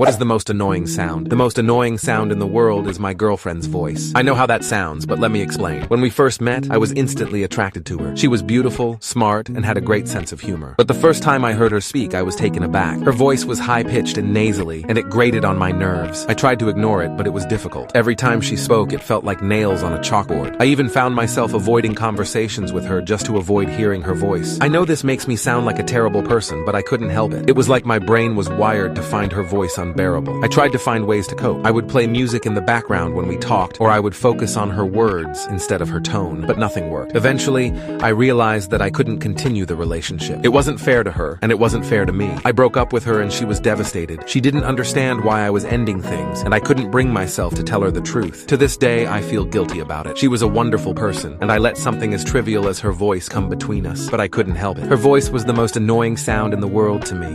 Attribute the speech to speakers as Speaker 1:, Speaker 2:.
Speaker 1: What is the most annoying sound? The most annoying sound in the world is my girlfriend's voice. I know how that sounds, but let me explain. When we first met, I was instantly attracted to her. She was beautiful, smart, and had a great sense of humor. But the first time I heard her speak, I was taken aback. Her voice was high-pitched and nasally, and it grated on my nerves. I tried to ignore it, but it was difficult. Every time she spoke, it felt like nails on a chalkboard. I even found myself avoiding conversations with her just to avoid hearing her voice. I know this makes me sound like a terrible person, but I couldn't help it. It was like my brain was wired to find her voice unbearable. I tried to find ways to cope. I would play music in the background when we talked, or I would focus on her words instead of her tone, but nothing worked. Eventually, I realized that I couldn't continue the relationship. It wasn't fair to her, and it wasn't fair to me. I broke up with her and she was devastated. She didn't understand why I was ending things, and I couldn't bring myself to tell her the truth. To this day, I feel guilty about it. She was a wonderful person, and I let something as trivial as her voice come between us, but I couldn't help it. Her voice was the most annoying sound in the world to me.